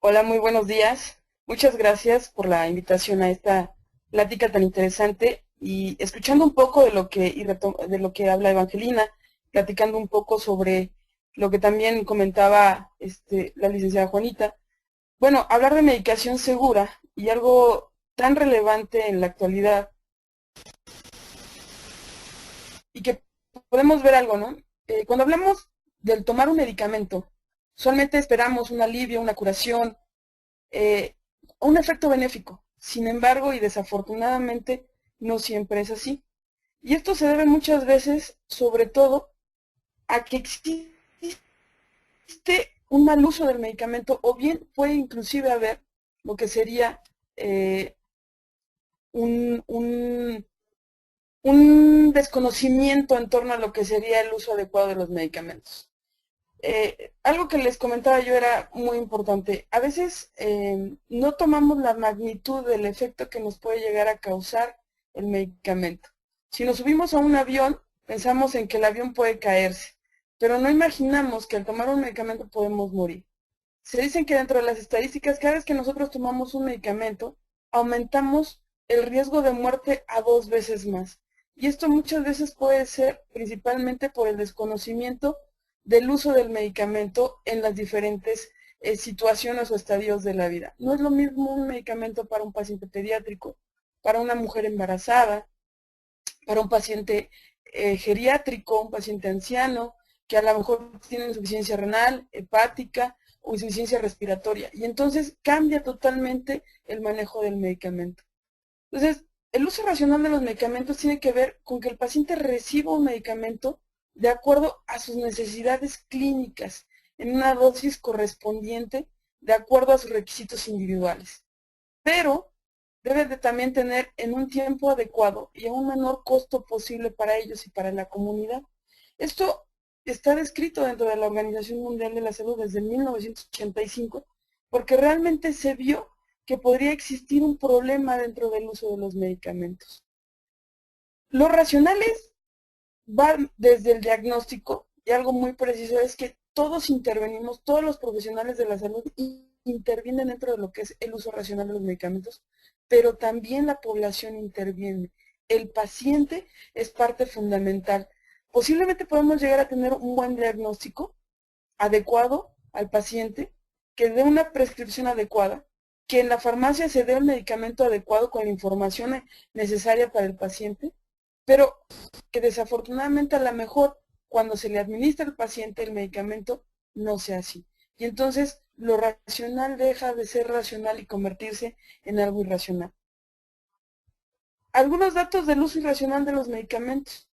Hola, muy buenos días. Muchas gracias por la invitación a esta plática tan interesante y escuchando un poco de lo que de lo que habla Evangelina, platicando un poco sobre lo que también comentaba la licenciada Juanita. Bueno, hablar de medicación segura y algo tan relevante en la actualidad y que podemos ver algo, ¿no? Cuando hablamos del tomar un medicamento, usualmente esperamos un alivio, una curación, eh, un efecto benéfico. Sin embargo, y desafortunadamente, no siempre es así. Y esto se debe muchas veces, sobre todo, a que existe un mal uso del medicamento o bien puede inclusive haber lo que sería eh, un, un, un desconocimiento en torno a lo que sería el uso adecuado de los medicamentos. Algo que les comentaba yo era muy importante. A veces no tomamos la magnitud del efecto que nos puede llegar a causar el medicamento. Si nos subimos a un avión, pensamos en que el avión puede caerse, pero no imaginamos que al tomar un medicamento podemos morir. Se dicen que dentro de las estadísticas, cada vez que nosotros tomamos un medicamento, aumentamos el riesgo de muerte a 2 veces más. Y esto muchas veces puede ser principalmente por el desconocimiento del uso del medicamento en las diferentes situaciones o estadios de la vida. No es lo mismo un medicamento para un paciente pediátrico, para una mujer embarazada, para un paciente geriátrico, un paciente anciano, que a lo mejor tiene insuficiencia renal, hepática o insuficiencia respiratoria. Y entonces cambia totalmente el manejo del medicamento. Entonces, el uso racional de los medicamentos tiene que ver con que el paciente reciba un medicamento de acuerdo a sus necesidades clínicas, en una dosis correspondiente, de acuerdo a sus requisitos individuales. Pero debe de también tener en un tiempo adecuado y a un menor costo posible para ellos y para la comunidad. Esto está descrito dentro de la Organización Mundial de la Salud desde 1985, porque realmente se vio que podría existir un problema dentro del uso de los medicamentos. Los racionales van desde el diagnóstico, y algo muy preciso es que todos intervenimos, todos los profesionales de la salud intervienen dentro de lo que es el uso racional de los medicamentos, pero también la población interviene. El paciente es parte fundamental. Posiblemente podemos llegar a tener un buen diagnóstico adecuado al paciente, que dé una prescripción adecuada, que en la farmacia se dé el medicamento adecuado con la información necesaria para el paciente, pero que desafortunadamente a lo mejor cuando se le administra al paciente el medicamento no sea así. Y entonces lo racional deja de ser racional y convertirse en algo irracional. Algunos datos del uso irracional de los medicamentos.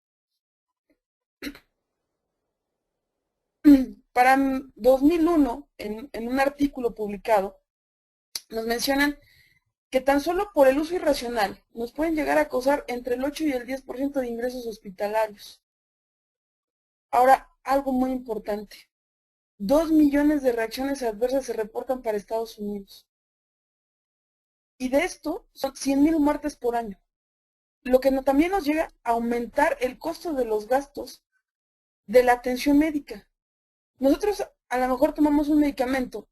Para 2001, en un artículo publicado, nos mencionan que tan solo por el uso irracional nos pueden llegar a causar entre el 8 y el 10% de ingresos hospitalarios. Ahora, algo muy importante. 2 millones de reacciones adversas se reportan para Estados Unidos. Y de esto son 100,000 muertes por año. Lo que también nos llega a aumentar el costo de los gastos de la atención médica. Nosotros a lo mejor tomamos un medicamento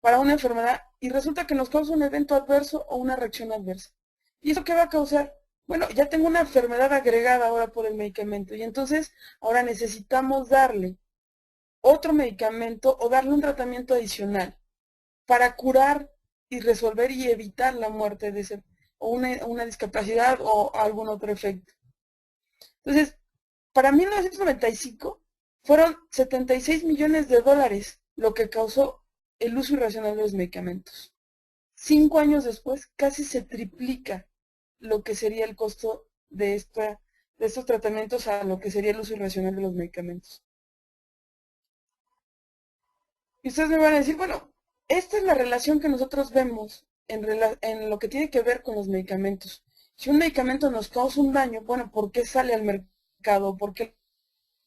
para una enfermedad y resulta que nos causa un evento adverso o una reacción adversa. ¿Y eso qué va a causar? Bueno, ya tengo una enfermedad agregada ahora por el medicamento y entonces ahora necesitamos darle otro medicamento o darle un tratamiento adicional para curar y resolver y evitar la muerte de ese, o una discapacidad o algún otro efecto. Entonces, para 1995 fueron 76 millones de dólares lo que causó el uso irracional de los medicamentos. 5 años después, casi se triplica lo que sería el costo de estos tratamientos a lo que sería el uso irracional de los medicamentos. Y ustedes me van a decir, bueno, esta es la relación que nosotros vemos en lo que tiene que ver con los medicamentos. Si un medicamento nos causa un daño, bueno, ¿por qué sale al mercado? ¿Por qué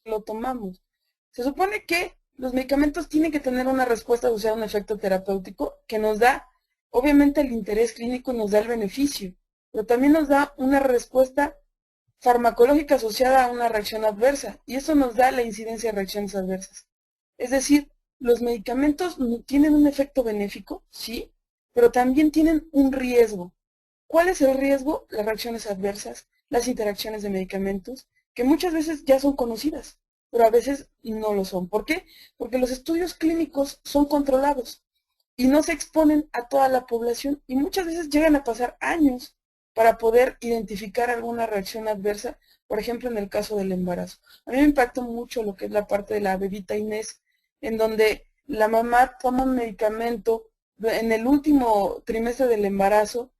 lo tomamos? Se supone que los medicamentos tienen que tener una respuesta asociada a un efecto terapéutico que nos da, obviamente, el interés clínico y nos da el beneficio, pero también nos da una respuesta farmacológica asociada a una reacción adversa, y eso nos da la incidencia de reacciones adversas. Es decir, los medicamentos tienen un efecto benéfico, sí, pero también tienen un riesgo. ¿Cuál es el riesgo? Las reacciones adversas, las interacciones de medicamentos, que muchas veces ya son conocidas, pero a veces no lo son. ¿Por qué? Porque los estudios clínicos son controlados y no se exponen a toda la población y muchas veces llegan a pasar años para poder identificar alguna reacción adversa, por ejemplo en el caso del embarazo. A mí me impactó mucho lo que es la parte de la bebita Inés, en donde la mamá toma un medicamento en el último trimestre del embarazo,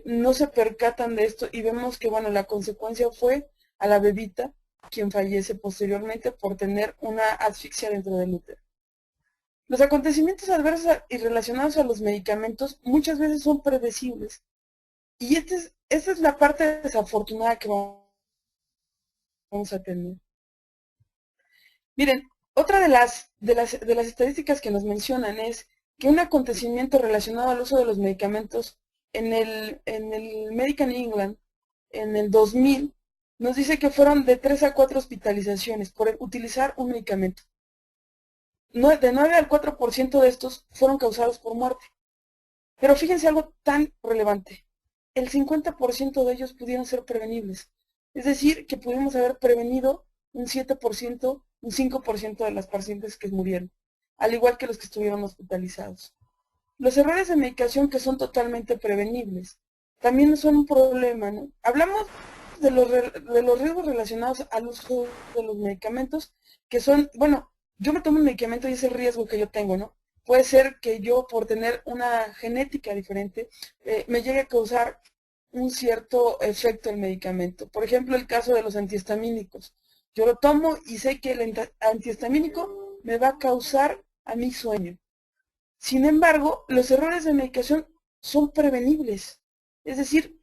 no se percatan de esto y vemos que, bueno, la consecuencia fue a la bebita, quien fallece posteriormente por tener una asfixia dentro del útero. Los acontecimientos adversos y relacionados a los medicamentos muchas veces son predecibles. Y esta es la parte desafortunada que vamos a tener. Miren, otra de las estadísticas que nos mencionan es que un acontecimiento relacionado al uso de los medicamentos en el American England, en el 2000, nos dice que fueron de 3 a 4 hospitalizaciones por utilizar un medicamento. De 9 al 4% de estos fueron causados por muerte. Pero fíjense algo tan relevante. El 50% de ellos pudieron ser prevenibles. Es decir, que pudimos haber prevenido un 7%, un 5% de las pacientes que murieron, al igual que los que estuvieron hospitalizados. Los errores de medicación que son totalmente prevenibles también son un problema, ¿no? Hablamos de los riesgos relacionados al uso de los medicamentos, que son, bueno, yo me tomo un medicamento y es el riesgo que yo tengo, ¿no? Puede ser que yo, por tener una genética diferente, me llegue a causar un cierto efecto el medicamento. Por ejemplo, el caso de los antihistamínicos. Yo lo tomo y sé que el antihistamínico me va a causar a mí sueño. Sin embargo, los errores de medicación son prevenibles. Es decir,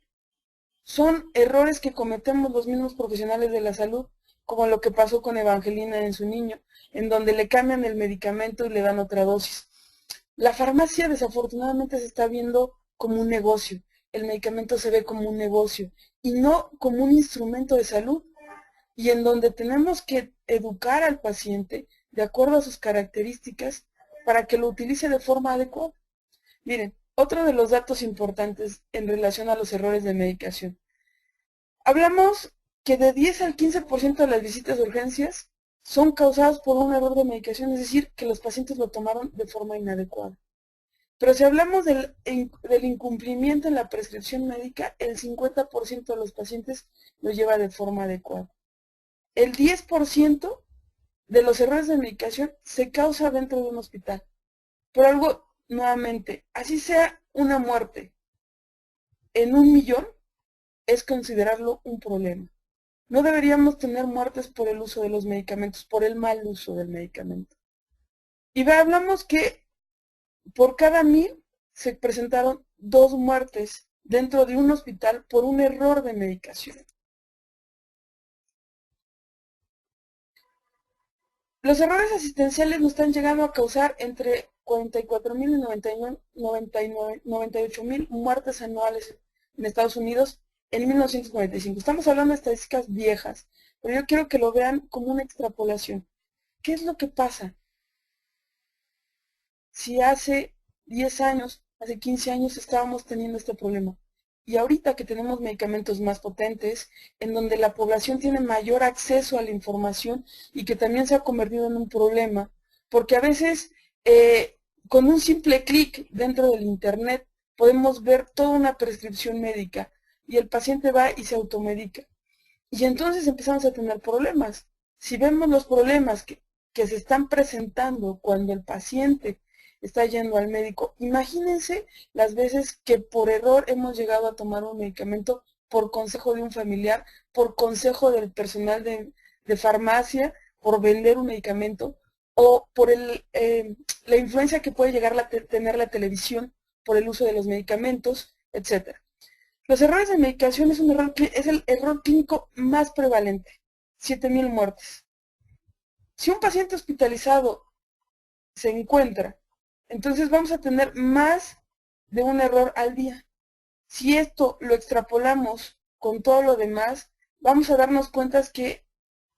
son errores que cometemos los mismos profesionales de la salud, como lo que pasó con Evangelina en su niño, en donde le cambian el medicamento y le dan otra dosis. La farmacia desafortunadamente se está viendo como un negocio. El medicamento se ve como un negocio y no como un instrumento de salud, y en donde tenemos que educar al paciente de acuerdo a sus características para que lo utilice de forma adecuada. Miren, otro de los datos importantes en relación a los errores de medicación. Hablamos que de 10 al 15% de las visitas de urgencias son causadas por un error de medicación, es decir, que los pacientes lo tomaron de forma inadecuada. Pero si hablamos del incumplimiento en la prescripción médica, el 50% de los pacientes lo lleva de forma adecuada. El 10% de los errores de medicación se causa dentro de un hospital. Por algo, nuevamente, así sea una muerte en 1 millón, es considerarlo un problema. No deberíamos tener muertes por el uso de los medicamentos, por el mal uso del medicamento. Y hablamos que por cada 1000 se presentaron 2 muertes dentro de un hospital por un error de medicación. Los errores asistenciales nos están llegando a causar entre 44,000 y 98,000 muertes anuales en Estados Unidos en 1995. Estamos hablando de estadísticas viejas, pero yo quiero que lo vean como una extrapolación. ¿Qué es lo que pasa si hace 10 años, hace 15 años estábamos teniendo este problema? Y ahorita que tenemos medicamentos más potentes, en donde la población tiene mayor acceso a la información y que también se ha convertido en un problema, porque a veces con un simple clic dentro del internet podemos ver toda una prescripción médica y el paciente va y se automedica. Y entonces empezamos a tener problemas. Si vemos los problemas que se están presentando cuando el paciente está yendo al médico, imagínense las veces que por error hemos llegado a tomar un medicamento por consejo de un familiar, por consejo del personal de farmacia, por vender un medicamento, o por la influencia que puede llegar a tener la televisión por el uso de los medicamentos, etc. Los errores de medicación es el error clínico más prevalente, 7,000 muertes. Si un paciente hospitalizado se encuentra, entonces vamos a tener más de un error al día. Si esto lo extrapolamos con todo lo demás, vamos a darnos cuenta que,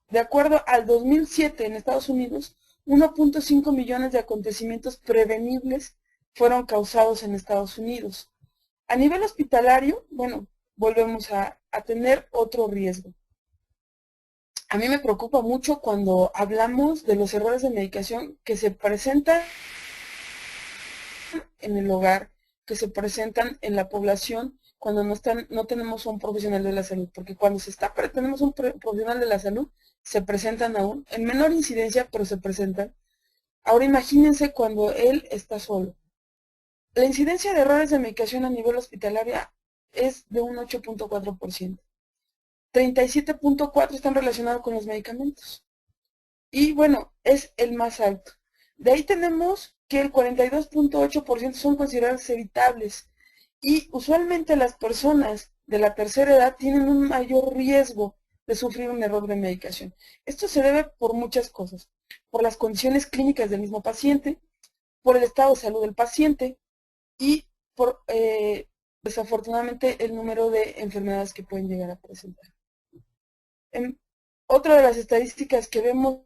de acuerdo al 2007 en Estados Unidos, 1.5 millones de acontecimientos prevenibles fueron causados en Estados Unidos. A nivel hospitalario, bueno, volvemos a tener otro riesgo. A mí me preocupa mucho cuando hablamos de los errores de medicación que se presentan en el hogar, que se presentan en la población cuando no tenemos un profesional de la salud, porque cuando tenemos un profesional de la salud, se presentan aún en menor incidencia, pero se presentan. Ahora imagínense cuando él está solo. La incidencia de errores de medicación a nivel hospitalario es de un 8.4%. 37.4% están relacionados con los medicamentos. Y bueno, es el más alto. De ahí tenemos que el 42.8% son considerados evitables. Y usualmente las personas de la tercera edad tienen un mayor riesgo de sufrir un error de medicación. Esto se debe por muchas cosas. Por las condiciones clínicas del mismo paciente, por el estado de salud del paciente y por, desafortunadamente, el número de enfermedades que pueden llegar a presentar. Otra de las estadísticas que vemos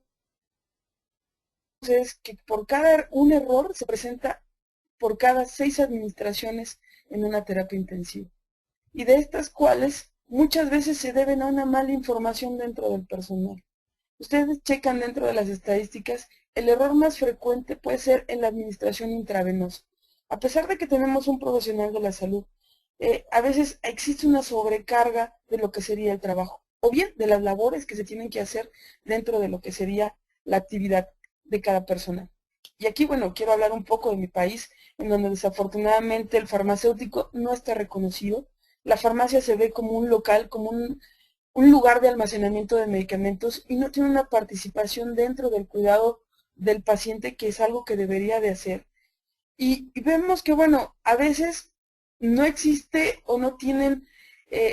es que por cada un error se presenta por cada 6 administraciones en una terapia intensiva. Y de estas cuales muchas veces se deben a una mala información dentro del personal. Ustedes checan dentro de las estadísticas, el error más frecuente puede ser en la administración intravenosa. A pesar de que tenemos un profesional de la salud, a veces existe una sobrecarga de lo que sería el trabajo, o bien de las labores que se tienen que hacer dentro de lo que sería la actividad de cada persona. Y aquí, bueno, quiero hablar un poco de mi país, en donde desafortunadamente el farmacéutico no está reconocido. La farmacia se ve como un local, como un lugar de almacenamiento de medicamentos y no tiene una participación dentro del cuidado del paciente, que es algo que debería de hacer. Y vemos que, bueno, a veces no existe o no tienen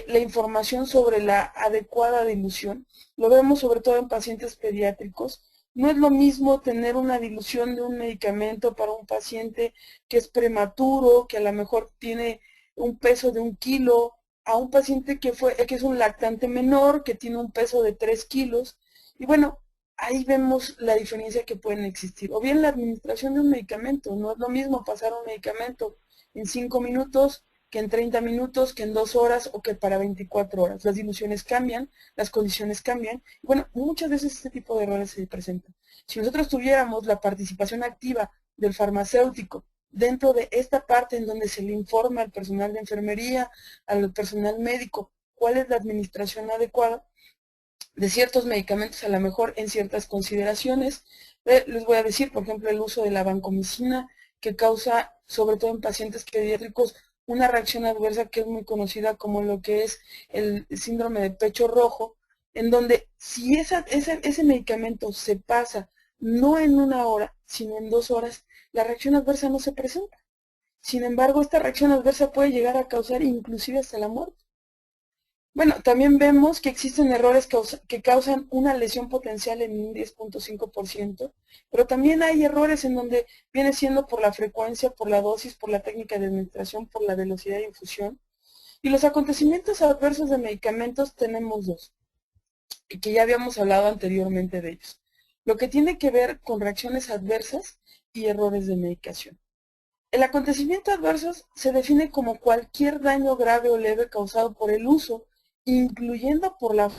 la información sobre la adecuada dilución. Lo vemos sobre todo en pacientes pediátricos. No es lo mismo tener una dilución de un medicamento para un paciente que es prematuro, que a lo mejor tiene un peso de 1 kilo, a un paciente que es un lactante menor, que tiene un peso de 3 kilos. Y bueno, ahí vemos la diferencia que pueden existir. O bien la administración de un medicamento. No es lo mismo pasar un medicamento en 5 minutos que en 30 minutos, que en 2 horas o que para 24 horas. Las diluciones cambian, las condiciones cambian. Bueno, muchas veces este tipo de errores se presentan. Si nosotros tuviéramos la participación activa del farmacéutico dentro de esta parte en donde se le informa al personal de enfermería, al personal médico, cuál es la administración adecuada de ciertos medicamentos, a lo mejor en ciertas consideraciones. Les voy a decir, por ejemplo, el uso de la vancomicina, que causa, sobre todo en pacientes pediátricos, una reacción adversa que es muy conocida como lo que es el síndrome de pecho rojo, en donde si ese medicamento se pasa no en 1 hora, sino en 2 horas, la reacción adversa no se presenta. Sin embargo, esta reacción adversa puede llegar a causar inclusive hasta la muerte. Bueno, también vemos que existen errores que causan una lesión potencial en un 10.5%, pero también hay errores en donde viene siendo por la frecuencia, por la dosis, por la técnica de administración, por la velocidad de infusión. Y los acontecimientos adversos de medicamentos tenemos 2, y que ya habíamos hablado anteriormente de ellos. Lo que tiene que ver con reacciones adversas y errores de medicación. El acontecimiento adverso se define como cualquier daño grave o leve causado por el uso, incluyendo por la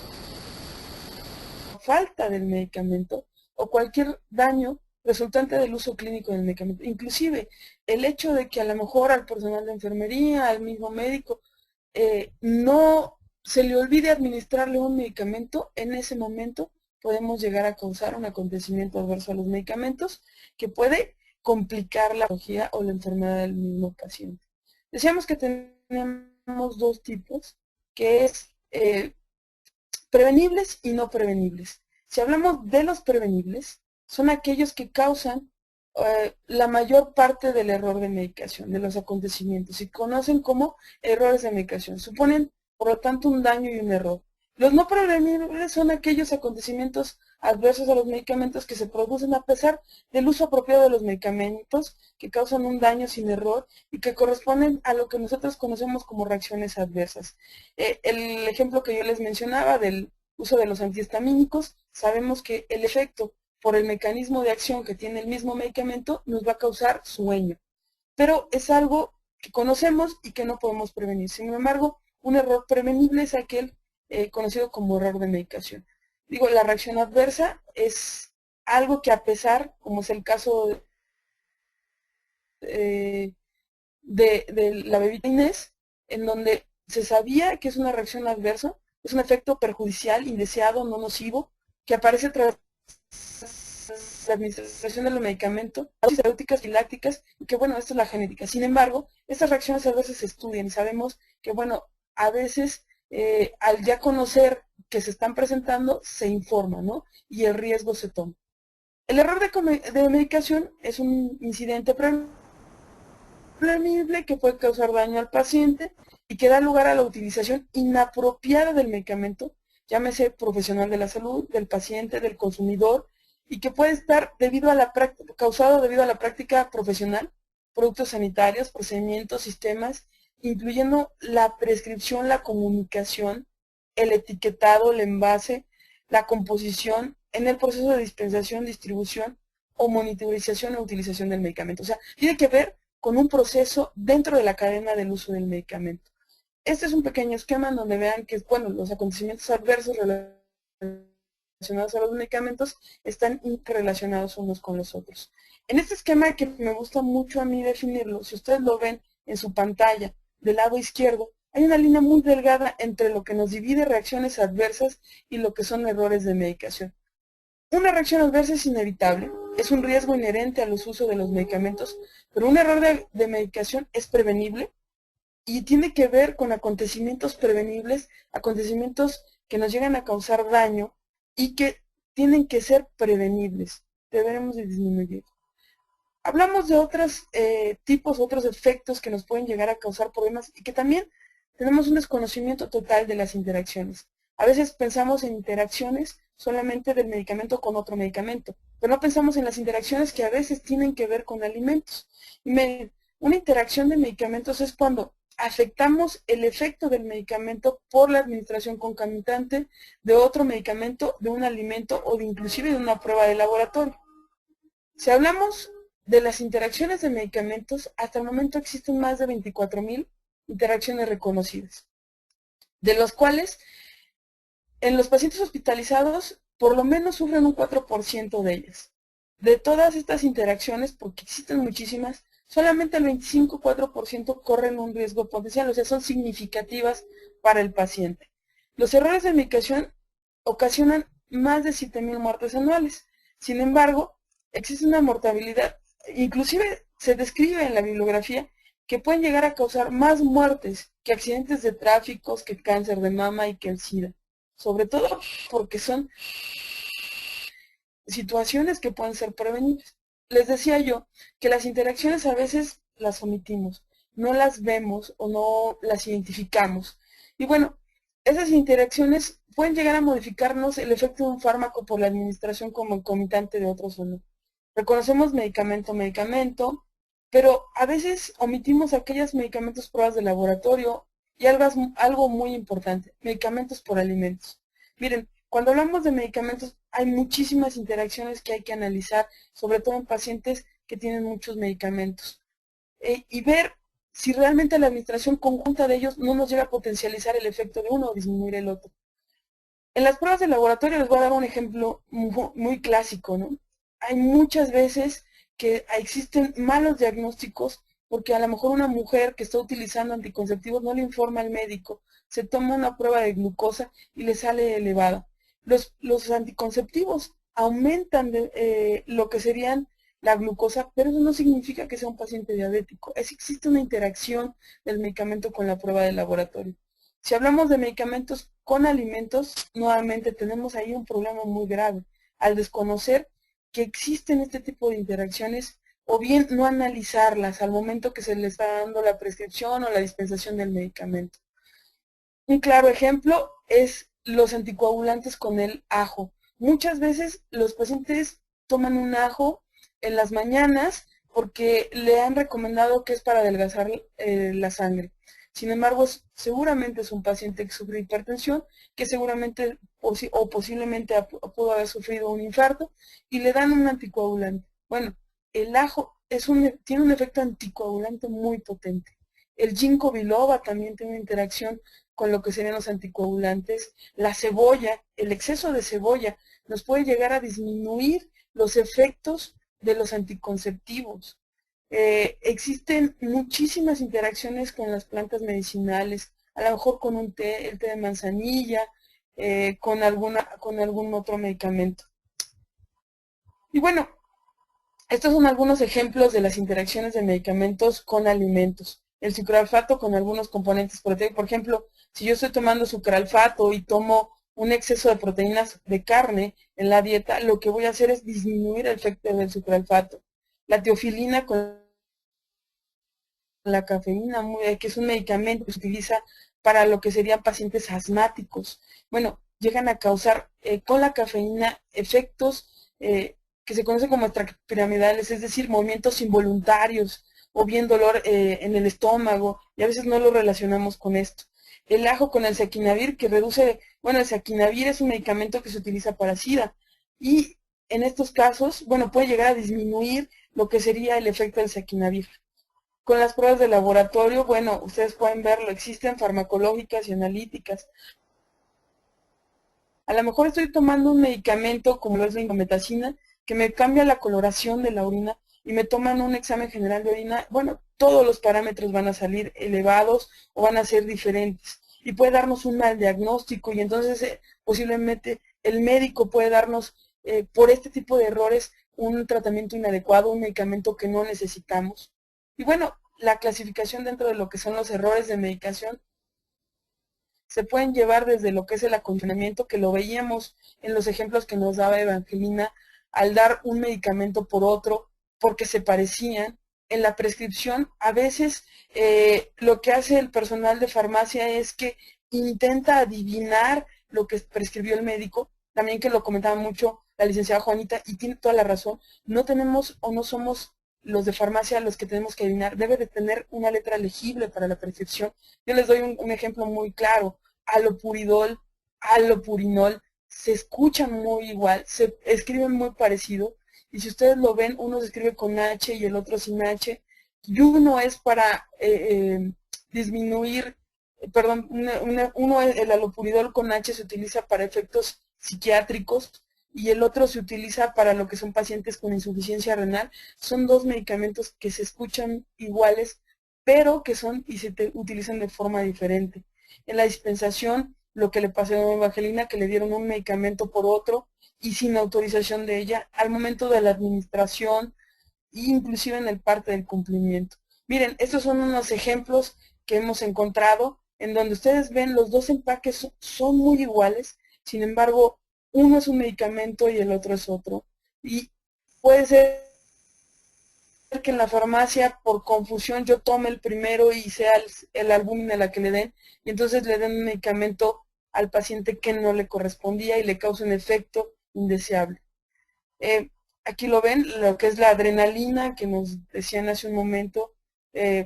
falta del medicamento o cualquier daño resultante del uso clínico del medicamento. Inclusive el hecho de que a lo mejor al personal de enfermería, al mismo médico, no se le olvide administrarle un medicamento, en ese momento podemos llegar a causar un acontecimiento adverso a los medicamentos que puede complicar la patología o la enfermedad del mismo paciente. Decíamos que tenemos 2 tipos, que es prevenibles y no prevenibles. Si hablamos de los prevenibles, son aquellos que causan la mayor parte del error de medicación, de los acontecimientos, y conocen como errores de medicación. Suponen, por lo tanto, un daño y un error. Los no prevenibles son aquellos acontecimientos adversos a los medicamentos que se producen a pesar del uso apropiado de los medicamentos, que causan un daño sin error y que corresponden a lo que nosotros conocemos como reacciones adversas. El ejemplo que yo les mencionaba del uso de los antihistamínicos, sabemos que el efecto por el mecanismo de acción que tiene el mismo medicamento, nos va a causar sueño. Pero es algo que conocemos y que no podemos prevenir. Sin embargo, un error prevenible es aquel conocido como error de medicación. Digo, la reacción adversa es algo que, a pesar, como es el caso de la bebida Inés, en donde se sabía que es una reacción adversa, es un efecto perjudicial, indeseado, no nocivo, que aparece tras la administración de los medicamentos, dosis terapéuticas y lácticas, y que bueno, esto es la genética. Sin embargo, estas reacciones adversas se estudian y sabemos que bueno, a veces al ya conocer que se están presentando, se informa, ¿no? Y el riesgo se toma. El error de medicación es un incidente prevenible que puede causar daño al paciente y que da lugar a la utilización inapropiada del medicamento, llámese profesional de la salud, del paciente, del consumidor, y que puede estar causado debido a la práctica profesional, productos sanitarios, procedimientos, sistemas, incluyendo la prescripción, la comunicación, el etiquetado, el envase, la composición, en el proceso de dispensación, distribución o monitorización o utilización del medicamento. O sea, tiene que ver con un proceso dentro de la cadena del uso del medicamento. Este es un pequeño esquema en donde vean que, bueno, los acontecimientos adversos relacionados a los medicamentos están interrelacionados unos con los otros. En este esquema, que me gusta mucho a mí definirlo, si ustedes lo ven en su pantalla del lado izquierdo, hay una línea muy delgada entre lo que nos divide reacciones adversas y lo que son errores de medicación. Una reacción adversa es inevitable, es un riesgo inherente al uso de los medicamentos, pero un error de medicación es prevenible y tiene que ver con acontecimientos prevenibles, acontecimientos que nos llegan a causar daño y que tienen que ser prevenibles. Deberemos de disminuir. Hablamos de otros tipos, otros efectos que nos pueden llegar a causar problemas y que también tenemos un desconocimiento total de las interacciones. A veces pensamos en interacciones solamente del medicamento con otro medicamento, pero no pensamos en las interacciones que a veces tienen que ver con alimentos. Una interacción de medicamentos es cuando afectamos el efecto del medicamento por la administración concomitante de otro medicamento, de un alimento o inclusive de una prueba de laboratorio. Si hablamos de las interacciones de medicamentos, hasta el momento existen más de 24,000 interacciones reconocidas, de los cuales en los pacientes hospitalizados por lo menos sufren un 4% de ellas. De todas estas interacciones, porque existen muchísimas, solamente el 25,4% corren un riesgo potencial, o sea, son significativas para el paciente. Los errores de medicación ocasionan más de 7,000 muertes anuales. Sin embargo, existe una mortalidad, inclusive se describe en la bibliografía, que pueden llegar a causar más muertes que accidentes de tráfico, que cáncer de mama y que el SIDA. Sobre todo porque son situaciones que pueden ser prevenibles. Les decía yo que las interacciones a veces las omitimos, no las vemos o no las identificamos. Y bueno, esas interacciones pueden llegar a modificarnos el efecto de un fármaco por la administración concomitante de otros o no. Reconocemos medicamento, pero a veces omitimos aquellos medicamentos pruebas de laboratorio y algo muy importante, medicamentos por alimentos. Miren, cuando hablamos de medicamentos hay muchísimas interacciones que hay que analizar, sobre todo en pacientes que tienen muchos medicamentos. Y ver si realmente la administración conjunta de ellos no nos llega a potencializar el efecto de uno o disminuir el otro. En las pruebas de laboratorio les voy a dar un ejemplo muy clásico, ¿no? Hay muchas veces que existen malos diagnósticos porque a lo mejor una mujer que está utilizando anticonceptivos no le informa al médico, se toma una prueba de glucosa y le sale elevada. Los anticonceptivos aumentan lo que serían la glucosa, pero eso no significa que sea un paciente diabético. Existe una interacción del medicamento con la prueba de laboratorio. Si hablamos de medicamentos con alimentos, nuevamente tenemos ahí un problema muy grave, al desconocer que existen este tipo de interacciones o bien no analizarlas al momento que se le está dando la prescripción o la dispensación del medicamento. Un claro ejemplo es los anticoagulantes con el ajo. Muchas veces los pacientes toman un ajo en las mañanas porque le han recomendado que es para adelgazar la sangre. Sin embargo, seguramente es un paciente que sufre hipertensión, que seguramente o posiblemente pudo haber sufrido un infarto, y le dan un anticoagulante. Bueno, el ajo tiene un efecto anticoagulante muy potente. El ginkgo biloba también tiene una interacción con lo que serían los anticoagulantes. La cebolla, el exceso de cebolla, nos puede llegar a disminuir los efectos de los anticonceptivos. Existen muchísimas interacciones con las plantas medicinales, a lo mejor con un té, el té de manzanilla, con algún otro medicamento. Y bueno, estos son algunos ejemplos de las interacciones de medicamentos con alimentos. El sucralfato con algunos componentes proteicos. Por ejemplo, si yo estoy tomando sucralfato y tomo un exceso de proteínas de carne en la dieta, lo que voy a hacer es disminuir el efecto del sucralfato. La teofilina con la cafeína, que es un medicamento que se utiliza para lo que serían pacientes asmáticos. Bueno, llegan a causar con la cafeína efectos que se conocen como extrapiramidales, es decir, movimientos involuntarios o bien dolor en el estómago, y a veces no lo relacionamos con esto. El ajo con el saquinavir que reduce, bueno, el saquinavir es un medicamento que se utiliza para SIDA, y en estos casos, bueno, puede llegar a disminuir lo que sería el efecto del saquinavir. Con las pruebas de laboratorio, bueno, ustedes pueden verlo, existen farmacológicas y analíticas. A lo mejor estoy tomando un medicamento como lo es la indometacina, que me cambia la coloración de la orina y me toman un examen general de orina. Bueno, todos los parámetros van a salir elevados o van a ser diferentes. Y puede darnos un mal diagnóstico y entonces posiblemente el médico puede darnos, por este tipo de errores, un tratamiento inadecuado, un medicamento que no necesitamos. Y bueno, la clasificación dentro de lo que son los errores de medicación se pueden llevar desde lo que es el acondicionamiento, que lo veíamos en los ejemplos que nos daba Evangelina, al dar un medicamento por otro porque se parecían. En la prescripción, a veces lo que hace el personal de farmacia es que intenta adivinar lo que prescribió el médico, también que lo comentaba mucho la licenciada Juanita, y tiene toda la razón. No tenemos o no somos los de farmacia los que tenemos que adivinar, debe de tener una letra legible para la prescripción. Yo les doy un ejemplo muy claro. Alopuridol, alopurinol, se escuchan muy igual, se escriben muy parecido, y si ustedes lo ven, uno se escribe con H y el otro sin H, y uno es para disminuir, perdón, el alopuridol con H se utiliza para efectos psiquiátricos, y el otro se utiliza para lo que son pacientes con insuficiencia renal. Son dos medicamentos que se escuchan iguales, pero que son y se utilizan de forma diferente. En la dispensación, lo que le pasó a Evangelina, que le dieron un medicamento por otro y sin autorización de ella, al momento de la administración e inclusive en el parte del cumplimiento. Miren, estos son unos ejemplos que hemos encontrado en donde ustedes ven los dos empaques son muy iguales, sin embargo, uno es un medicamento y el otro es otro. Y puede ser que en la farmacia, por confusión, yo tome el primero y sea el albúmina la que le den, y entonces le den un medicamento al paciente que no le correspondía y le causa un efecto indeseable. Aquí lo ven, lo que es la adrenalina, que nos decían hace un momento.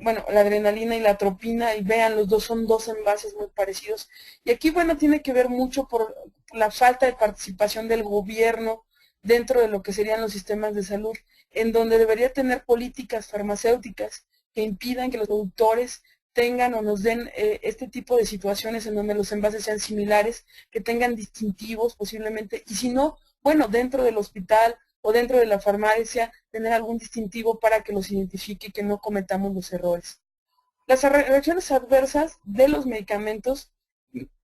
Bueno, la adrenalina y la atropina, y vean, los dos son dos envases muy parecidos. Y aquí, bueno, tiene que ver mucho por la falta de participación del gobierno dentro de lo que serían los sistemas de salud, en donde debería tener políticas farmacéuticas que impidan que los productores tengan o nos den este tipo de situaciones en donde los envases sean similares, que tengan distintivos posiblemente, y si no, bueno, dentro del hospital o dentro de la farmacia, tener algún distintivo para que los identifique y que no cometamos los errores. Las reacciones adversas de los medicamentos,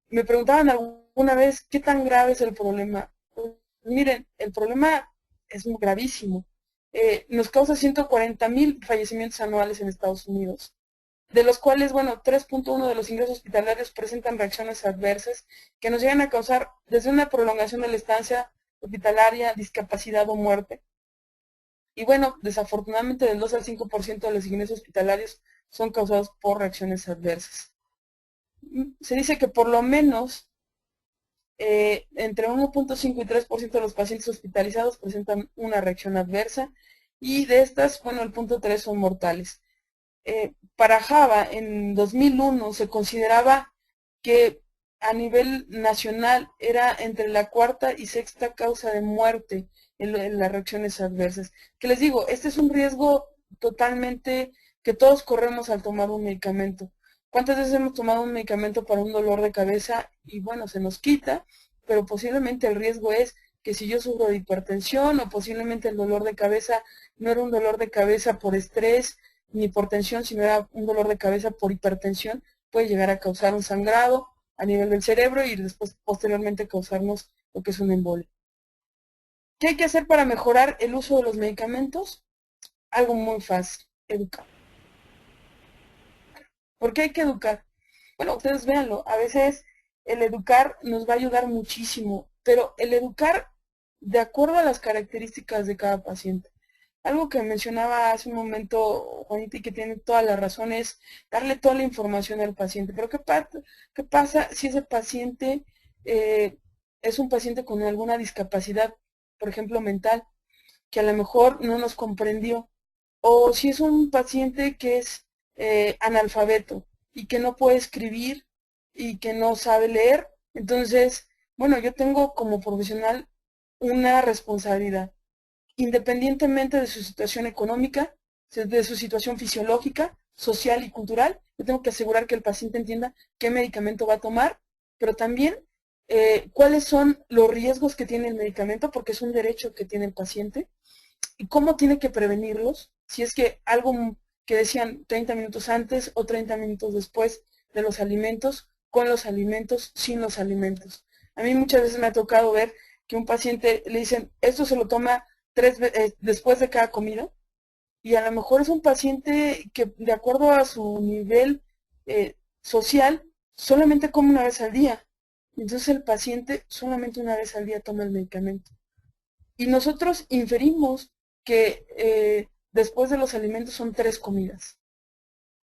me preguntaban alguna vez, ¿qué tan grave es el problema? Pues, miren, el problema es muy gravísimo. Nos causa 140,000 fallecimientos anuales en Estados Unidos, de los cuales, bueno, 3.1 de los ingresos hospitalarios presentan reacciones adversas que nos llegan a causar desde una prolongación de la estancia hospitalaria, discapacidad o muerte. Y bueno, desafortunadamente del 2 al 5% de los ingresos hospitalarios son causados por reacciones adversas. Se dice que por lo menos entre 1.5 y 3% de los pacientes hospitalizados presentan una reacción adversa, y de estas, bueno, el punto 3 son mortales. para Java en 2001 se consideraba que a nivel nacional era entre la cuarta y sexta causa de muerte en las reacciones adversas. Que les digo, este es un riesgo totalmente que todos corremos al tomar un medicamento. ¿Cuántas veces hemos tomado un medicamento para un dolor de cabeza y bueno, se nos quita, pero posiblemente el riesgo es que si yo sufro de hipertensión o posiblemente el dolor de cabeza no era un dolor de cabeza por estrés ni por tensión, sino era un dolor de cabeza por hipertensión, puede llegar a causar un sangrado a nivel del cerebro y después posteriormente causarnos lo que es un embolia. ¿Qué hay que hacer para mejorar el uso de los medicamentos? Algo muy fácil, educar. ¿Por qué hay que educar? Bueno, ustedes véanlo, a veces el educar nos va a ayudar muchísimo, pero el educar de acuerdo a las características de cada paciente. Algo que mencionaba hace un momento Juanita y que tiene toda la razón es darle toda la información al paciente. Pero ¿qué pasa si ese paciente es un paciente con alguna discapacidad, por ejemplo mental, que a lo mejor no nos comprendió? O si es un paciente que es analfabeto y que no puede escribir y que no sabe leer. Entonces, bueno, yo tengo como profesional una responsabilidad, independientemente de su situación económica, de su situación fisiológica, social y cultural. Yo tengo que asegurar que el paciente entienda qué medicamento va a tomar, pero también cuáles son los riesgos que tiene el medicamento, porque es un derecho que tiene el paciente, y cómo tiene que prevenirlos, si es que algo que decían 30 minutos antes o 30 minutos después de los alimentos, con los alimentos, sin los alimentos. A mí muchas veces me ha tocado ver que un paciente le dicen, esto se lo toma después de cada comida, y a lo mejor es un paciente que de acuerdo a su nivel social, solamente come una vez al día. Entonces el paciente solamente una vez al día toma el medicamento. Y nosotros inferimos que después de los alimentos son 3 comidas.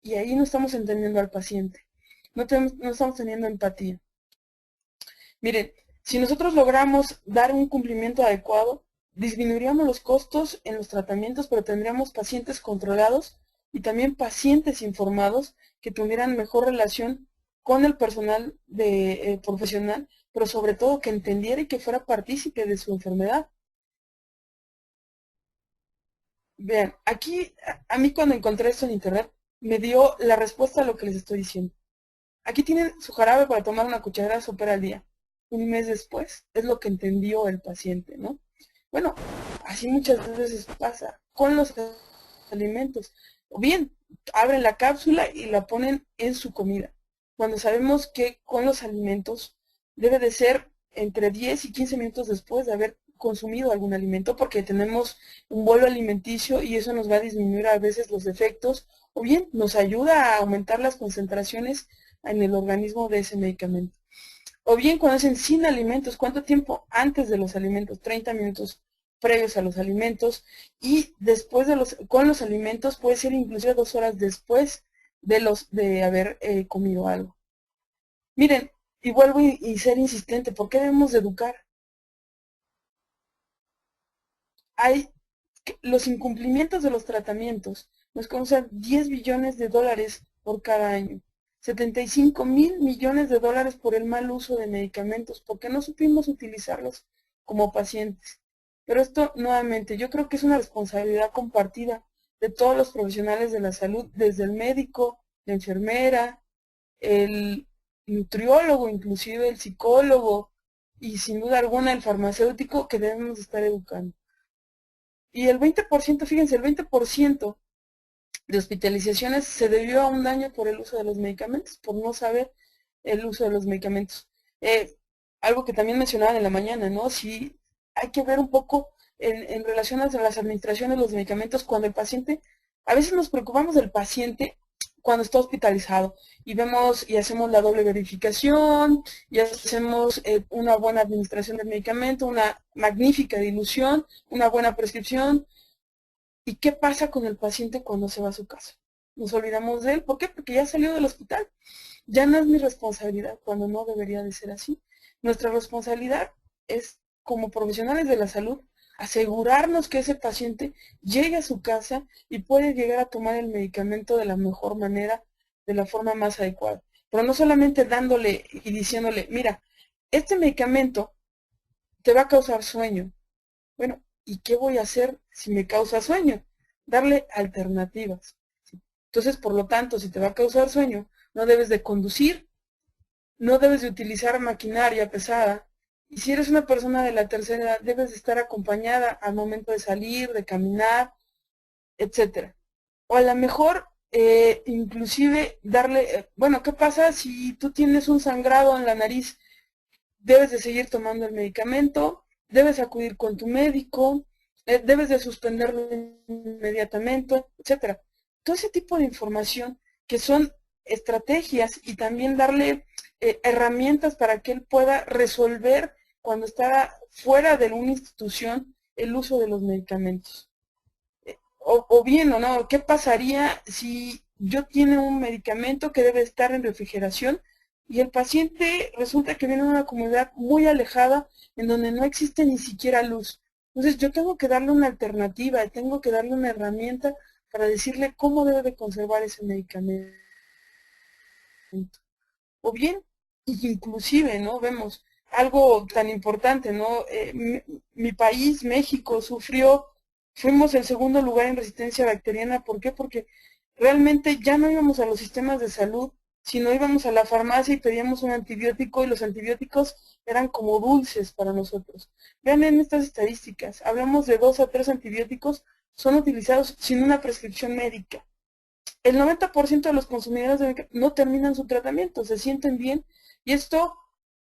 Y ahí no estamos entendiendo al paciente. No estamos teniendo empatía. Miren, si nosotros logramos dar un cumplimiento adecuado, disminuiríamos los costos en los tratamientos, pero tendríamos pacientes controlados y también pacientes informados que tuvieran mejor relación con el personal profesional, pero sobre todo que entendiera y que fuera partícipe de su enfermedad. Vean, aquí a mí cuando encontré esto en internet me dio la respuesta a lo que les estoy diciendo. Aquí tienen su jarabe para tomar una cucharada de sopa al día. Un mes después es lo que entendió el paciente, ¿no? Bueno, así muchas veces pasa con los alimentos. O bien, abren la cápsula y la ponen en su comida. Cuando sabemos que con los alimentos debe de ser entre 10 y 15 minutos después de haber consumido algún alimento, porque tenemos un bolo alimenticio y eso nos va a disminuir a veces los efectos, o bien nos ayuda a aumentar las concentraciones en el organismo de ese medicamento. O bien cuando hacen sin alimentos, ¿cuánto tiempo antes de los alimentos? 30 minutos previos a los alimentos, y después con los alimentos puede ser inclusive 2 horas después de haber comido algo. Miren, y vuelvo y ser insistente, ¿por qué debemos de educar? Hay los incumplimientos de los tratamientos nos causan 10 billones de dólares por cada año. 75.000 millones de dólares por el mal uso de medicamentos, porque no supimos utilizarlos como pacientes. Pero esto, nuevamente, yo creo que es una responsabilidad compartida de todos los profesionales de la salud, desde el médico, la enfermera, el nutriólogo, inclusive el psicólogo, y sin duda alguna el farmacéutico, que debemos estar educando. Y el 20%, fíjense, el 20% de hospitalizaciones se debió a un daño por el uso de los medicamentos, por no saber el uso de los medicamentos. Algo que también mencionaban en la mañana, ¿no? Sí, hay que ver un poco en relación a las administraciones de los medicamentos cuando el paciente, a veces nos preocupamos del paciente cuando está hospitalizado y vemos y hacemos la doble verificación y hacemos una buena administración del medicamento, una magnífica dilución, una buena prescripción. ¿Y qué pasa con el paciente cuando se va a su casa? Nos olvidamos de él. ¿Por qué? Porque ya salió del hospital. Ya no es mi responsabilidad, cuando no debería de ser así. Nuestra responsabilidad es, como profesionales de la salud, asegurarnos que ese paciente llegue a su casa y puede llegar a tomar el medicamento de la mejor manera, de la forma más adecuada. Pero no solamente dándole y diciéndole, mira, este medicamento te va a causar sueño. Bueno, ¿y qué voy a hacer si me causa sueño? Darle alternativas. Entonces, por lo tanto, si te va a causar sueño, no debes de conducir, no debes de utilizar maquinaria pesada. Y si eres una persona de la tercera edad, debes de estar acompañada al momento de salir, de caminar, etcétera. O a lo mejor, inclusive, darle, bueno, ¿qué pasa si tú tienes un sangrado en la nariz? Debes de seguir tomando el medicamento, debes acudir con tu médico, debes de suspenderlo inmediatamente, etcétera. Todo ese tipo de información que son estrategias y también darle herramientas para que él pueda resolver cuando está fuera de una institución el uso de los medicamentos. O bien, o no, ¿qué pasaría si yo tiene un medicamento que debe estar en refrigeración y el paciente resulta que viene de una comunidad muy alejada en donde no existe ni siquiera luz? Entonces yo tengo que darle una alternativa, tengo que darle una herramienta para decirle cómo debe de conservar ese medicamento. O bien, inclusive, ¿no? Vemos algo tan importante, ¿no? Mi país, México, fuimos el segundo lugar en resistencia bacteriana. ¿Por qué? Porque realmente ya no íbamos a los sistemas de salud, sino íbamos a la farmacia y pedíamos un antibiótico y los antibióticos eran como dulces para nosotros. Vean en estas estadísticas, hablamos de 2 a 3 antibióticos son utilizados sin una prescripción médica. El 90% de los consumidores no terminan su tratamiento, se sienten bien y esto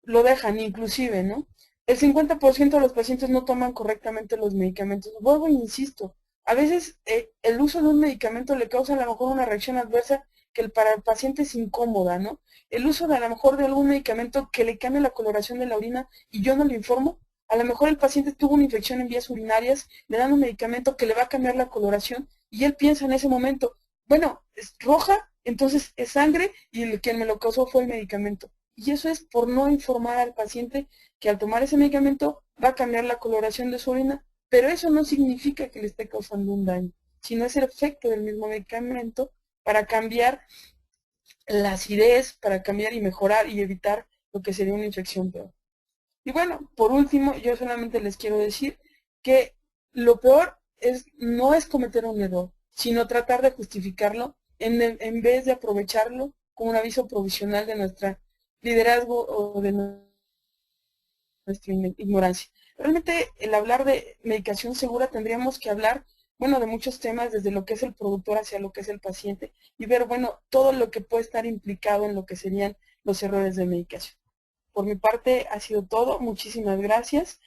lo dejan inclusive, ¿no? El 50% de los pacientes no toman correctamente los medicamentos. Vuelvo e insisto, a veces el uso de un medicamento le causa a lo mejor una reacción adversa que para el paciente es incómoda, ¿no? El uso de a lo mejor de algún medicamento que le cambie la coloración de la orina y yo no le informo, a lo mejor el paciente tuvo una infección en vías urinarias, le dan un medicamento que le va a cambiar la coloración y él piensa en ese momento, bueno, es roja, entonces es sangre y el que me lo causó fue el medicamento. Y eso es por no informar al paciente que al tomar ese medicamento va a cambiar la coloración de su orina, pero eso no significa que le esté causando un daño, sino es el efecto del mismo medicamento para cambiar la acidez, para cambiar y mejorar y evitar lo que sería una infección peor. Y bueno, por último, yo solamente les quiero decir que lo peor no es cometer un error, sino tratar de justificarlo en vez de aprovecharlo como un aviso provisional de nuestro liderazgo o de nuestra ignorancia. Realmente, el hablar de medicación segura tendríamos que hablar, bueno, de muchos temas, desde lo que es el productor hacia lo que es el paciente, y ver, bueno, todo lo que puede estar implicado en lo que serían los errores de medicación. Por mi parte ha sido todo, muchísimas gracias.